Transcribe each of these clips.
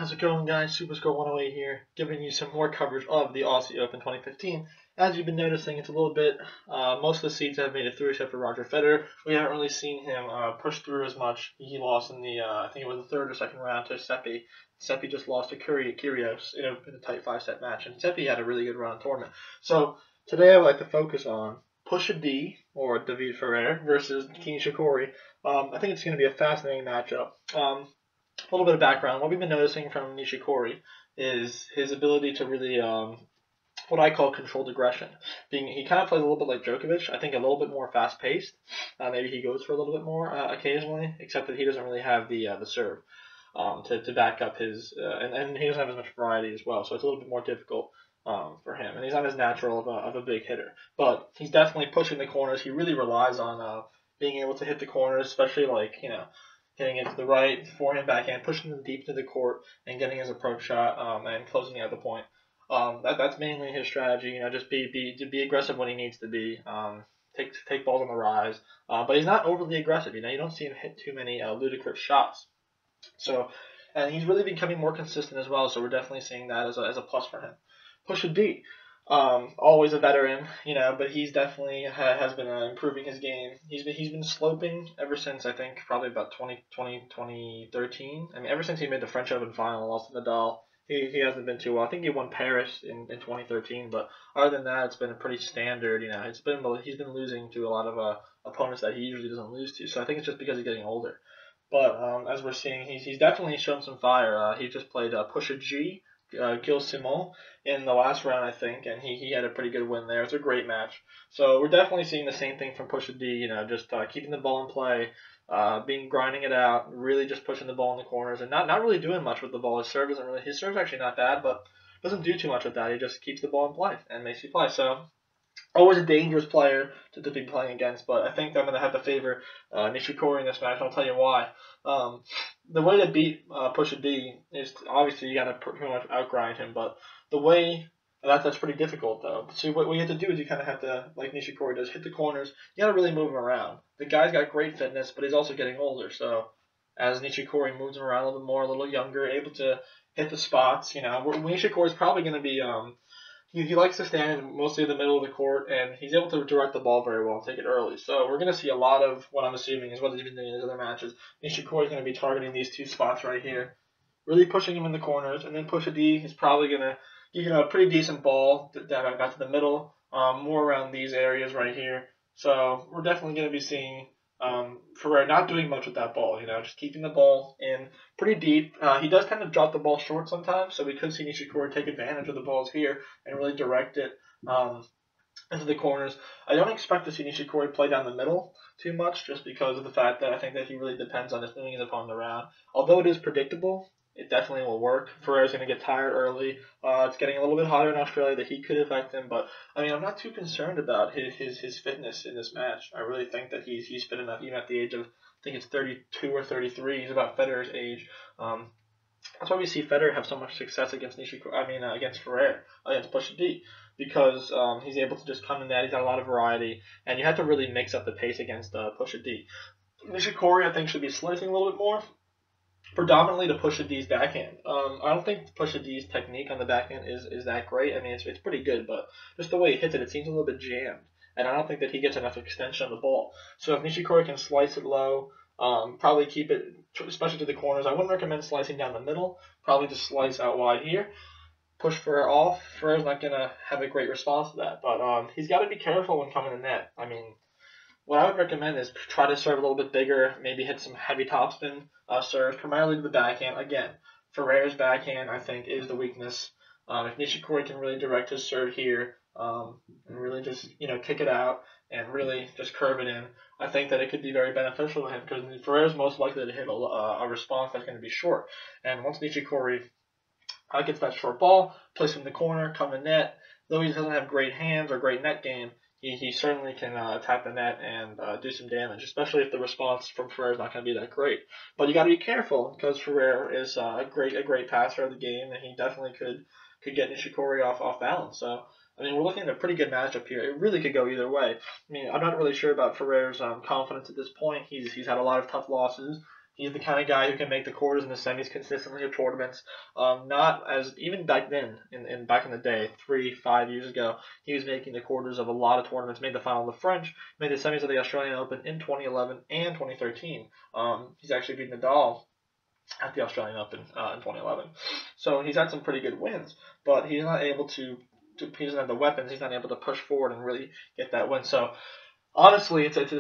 How's it going, guys? Superscore 108 here, giving you some more coverage of the Aussie Open 2015. As you've been noticing, it's a little bit, most of the seeds have made it through except for Roger Federer. We haven't really seen him push through as much. He lost in the, I think it was the third or second round to Seppi. Seppi just lost to Kyrgios in a tight 5-set match, and Seppi had a really good run in tournament. So today I would like to focus on Pusha D, or David Ferrer, versus Kei Nishikori. I think it's going to be a fascinating matchup. A little bit of background. What we've been noticing from Nishikori is his ability to really, what I call controlled aggression. He kind of plays a little bit like Djokovic. I think a little bit more fast paced. Maybe he goes for a little bit more occasionally, except that he doesn't really have the serve to back up his, and he doesn't have as much variety as well. So it's a little bit more difficult for him, and he's not as natural of a big hitter. But he's definitely pushing the corners. He really relies on being able to hit the corners, especially hitting it to the right, forehand, backhand, pushing them deep into the court, and getting his approach shot and closing out the point. That's mainly his strategy. Just be aggressive when he needs to be. Take balls on the rise, but he's not overly aggressive. You don't see him hit too many ludicrous shots. So, and he's really becoming more consistent as well. So we're definitely seeing that as a plus for him. Pusha D. Always a veteran, but he's definitely has been improving his game. He's been sloping ever since I think probably about 2013. I mean, ever since he made the French Open final, lost to Nadal, he hasn't been too well. I think he won Paris in 2013, but other than that, it's been a pretty standard. He's been losing to a lot of opponents that he usually doesn't lose to. So I think it's just because he's getting older. But as we're seeing, he's definitely shown some fire. He just played Pusha G. Gil Simon in the last round, I think, and he had a pretty good win there. It's a great match. So we're definitely seeing the same thing from Pusha D. Just keeping the ball in play, grinding it out, really just pushing the ball in the corners, and not really doing much with the ball. His serve's actually not bad, but doesn't do too much with that. He just keeps the ball in play and makes you play. So always a dangerous player to be playing against, but I think I'm going to have to favor Nishikori in this match. I'll tell you why. The way to beat Pusha D is obviously you got to pretty much outgrind him, but the way that's pretty difficult though. So what you have to do is you kind of have to, like Nishikori does, hit the corners. You got to really move him around. The guy's got great fitness, but he's also getting older. So as Nishikori moves him around a little bit more, a little younger, able to hit the spots, Nishikori is probably going to be he likes to stand mostly in the middle of the court, and he's able to direct the ball very well and take it early. So we're going to see a lot of what I'm assuming is what he's been doing in his other matches. Nishikori is going to be targeting these two spots right here, really pushing him in the corners, and then Pusha D is probably going to give a pretty decent ball that got to the middle, more around these areas right here. So we're definitely going to be seeing Ferrer not doing much with that ball, just keeping the ball in pretty deep. He does tend to drop the ball short sometimes, so we could see Nishikori take advantage of the balls here and really direct it into the corners. I don't expect to see Nishikori play down the middle too much, just because of the fact that I think that he really depends on just moving his opponent around. Although it is predictable, it definitely will work. Ferrer's going to get tired early. It's getting a little bit hotter in Australia. The heat could affect him, but I mean, I'm not too concerned about his fitness in this match. I really think that he's fit enough, even at the age of, I think it's 32 or 33. He's about Federer's age. That's why we see Federer have so much success against against Ferrer, against Pusha D, because he's able to just come in there. He's got a lot of variety, and you have to really mix up the pace against Pusha D. Nishikori, I think, should be slicing a little bit more, predominantly to Pusha D's backhand. I don't think Pusha D's technique on the backhand is that great. I mean, it's pretty good, but just the way he hits it, it seems a little bit jammed. And I don't think that he gets enough extension on the ball. So if Nishikori can slice it low, probably keep it, especially to the corners. I wouldn't recommend slicing down the middle. Probably just slice out wide here. Push Ferrer off. Ferrer's not going to have a great response to that. But he's got to be careful when coming to net. I mean, what I would recommend is try to serve a little bit bigger, maybe hit some heavy topspin serves, primarily to the backhand. Again, Ferrer's backhand, I think, is the weakness. If Nishikori can really direct his serve here and really just, kick it out and really just curve it in, I think that it could be very beneficial to him, because Ferrer's most likely to hit a response that's going to be short. And once Nishikori gets that short ball, place it in the corner, come in net, though he doesn't have great hands or great net game, he certainly can attack the net and do some damage, especially if the response from Ferrer is not going to be that great. But you got to be careful, because Ferrer is a great passer of the game, and he definitely could get Nishikori off balance. So I mean, we're looking at a pretty good matchup here. It really could go either way. I mean, I'm not really sure about Ferrer's confidence at this point. He's had a lot of tough losses. He's the kind of guy who can make the quarters and the semis consistently of tournaments. Not as even back then, back in the day, 3-5 years ago, he was making the quarters of a lot of tournaments. Made the final of the French, made the semis of the Australian Open in 2011 and 2013. He's actually beat Nadal at the Australian Open in 2011. So he's had some pretty good wins, but he's not able to. He doesn't have the weapons. He's not able to push forward and really get that win. So honestly, I think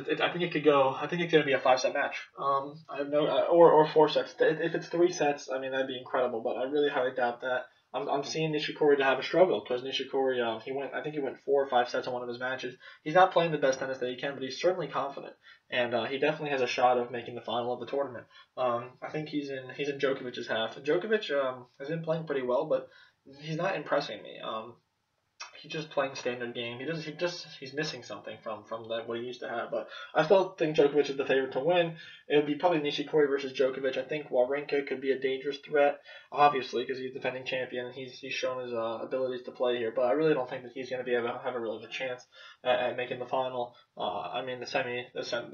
it could go. I think it's going to be a 5-set match. I have no or 4 sets. If it's 3 sets, I mean that'd be incredible. But I really highly doubt that. I'm seeing Nishikori to have a struggle because Nishikori I think he went 4 or 5 sets on one of his matches. He's not playing the best tennis that he can, but he's certainly confident, and he definitely has a shot of making the final of the tournament. I think he's in Djokovic's half. And Djokovic has been playing pretty well, but he's not impressing me. He's just playing standard game. He's missing something from what he used to have. But I still think Djokovic is the favorite to win. It would be probably Nishikori versus Djokovic. I think Wawrinka could be a dangerous threat, obviously, because he's the defending champion and he's shown his abilities to play here. But I really don't think that he's going to be able to have a really good chance at making the final. The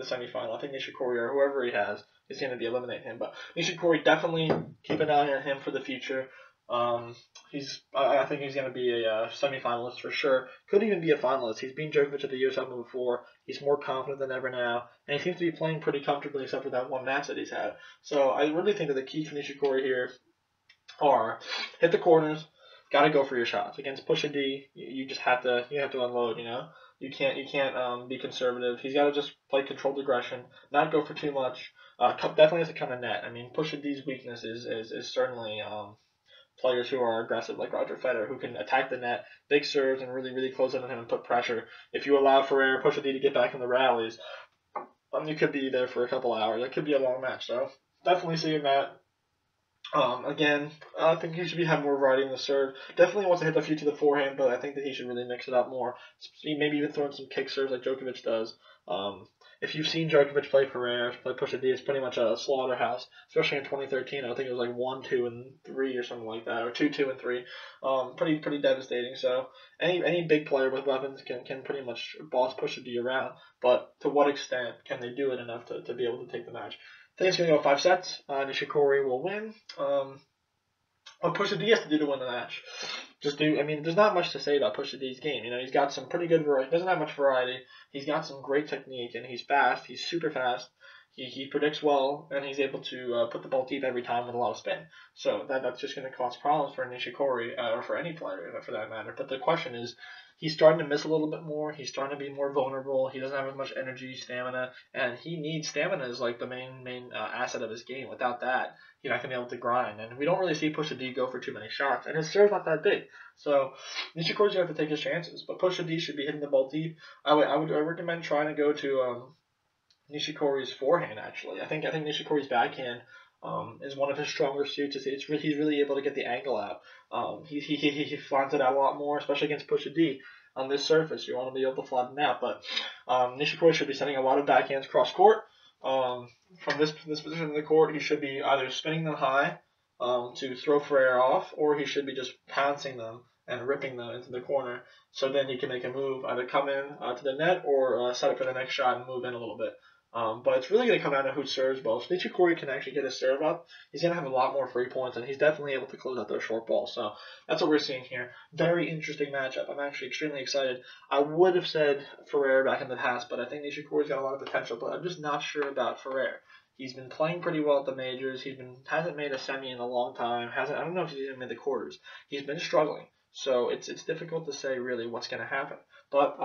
semifinal. I think Nishikori or whoever he has is going to be eliminating him. But Nishikori, definitely keep an eye on him for the future. I think he's going to be a semi-finalist for sure. Could even be a finalist. He's been Djokovic at the US Open before. He's more confident than ever now, and he seems to be playing pretty comfortably, except for that one match that he's had. So I really think that the key for Nishikori here are hit the corners. Got to go for your shots against Pusha D. You just have to unload. You can't be conservative. He's got to just play controlled aggression, not go for too much. Definitely has to come to net. I mean, Pusha D's weakness is certainly players who are aggressive like Roger Federer, who can attack the net, big serves, and really, really close in on him and put pressure. If you allow Ferrer, Pusha D to get back in the rallies, you could be there for a couple hours. It could be a long match, so definitely seeing that. Again, I think he should have more variety in the serve. Definitely wants to hit a few to the forehand, but I think that he should really mix it up more. Maybe even throw in some kick serves like Djokovic does. If you've seen Djokovic play Ferrer, play Pusha D, it's pretty much a slaughterhouse. Especially in 2013, I think it was like 1-2 and 3 or something like that, or 2-2 and 3. Pretty devastating. So any big player with weapons can pretty much boss Pusha D around. But to what extent can they do it enough to be able to take the match? I think it's going to go 5 sets. Nishikori will win. What Pusha D has to do to win the match. There's not much to say about Pusha D's game. He's got some pretty good variety. He doesn't have much variety. He's got some great technique, and he's fast. He's super fast. He predicts well, and he's able to put the ball deep every time with a lot of spin. So that's just going to cause problems for Nishikori, or for any player for that matter. But the question is, he's starting to miss a little bit more. He's starting to be more vulnerable. He doesn't have as much energy, stamina, and he needs stamina as like the main asset of his game. Without that, he's not going to be able to grind. And we don't really see Pusha D go for too many shots, and his serve's not that big. So Nishikori's going to have to take his chances. But Pusha D should be hitting the ball deep. I would recommend trying to go to Nishikori's forehand. Actually, I think Nishikori's backhand is one of his stronger suits. He's really able to get the angle out. He flans it out a lot more, especially against Pusha D on this surface. You want to be able to flatten it out, but Nishikori should be sending a lot of backhands cross court. From this position in the court, he should be either spinning them high to throw Ferrer off, or he should be just pouncing them and ripping them into the corner. So then he can make a move, either come in to the net or set up for the next shot and move in a little bit. But it's really going to come down to who serves well. If Nishikori can actually get his serve up, he's going to have a lot more free points, and he's definitely able to close out those short balls. So that's what we're seeing here. Very interesting matchup. I'm actually extremely excited. I would have said Ferrer back in the past, but I think Nishikori's got a lot of potential, but I'm just not sure about Ferrer. He's been playing pretty well at the majors. Hasn't made a semi in a long time. I don't know if he's even made the quarters. He's been struggling. So it's difficult to say really what's going to happen. But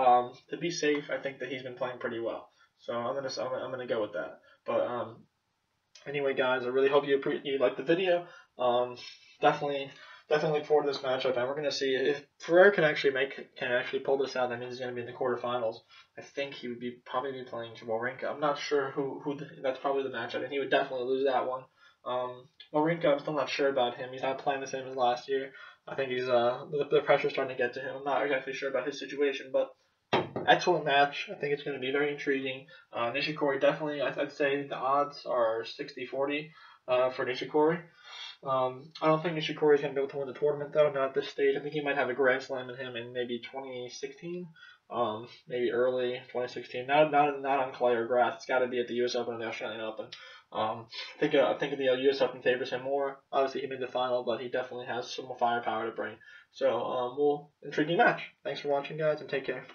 to be safe, I think that he's been playing pretty well. So I'm gonna go with that. But anyway, guys, I really hope you liked the video. Definitely look forward to this matchup, and we're gonna see if Ferrer can actually pull this out. That means he's gonna be in the quarterfinals. I think he would probably be playing Wawrinka. I'm not sure who that's probably the matchup, and he would definitely lose that one. Wawrinka, I'm still not sure about him. He's not playing the same as last year. I think he's the pressure's starting to get to him. I'm not exactly sure about his situation, but excellent match. I think it's going to be very intriguing. Nishikori definitely, I'd say the odds are 60-40 for Nishikori. I don't think Nishikori is going to be able to win the tournament, though, not at this stage. I think he might have a Grand Slam in him in maybe 2016, maybe early 2016. Not on clay or grass. It's got to be at the US Open and the Australian Open. I think the US Open favors him more. Obviously, he made the final, but he definitely has some more firepower to bring. So, intriguing match. Thanks for watching, guys, and take care.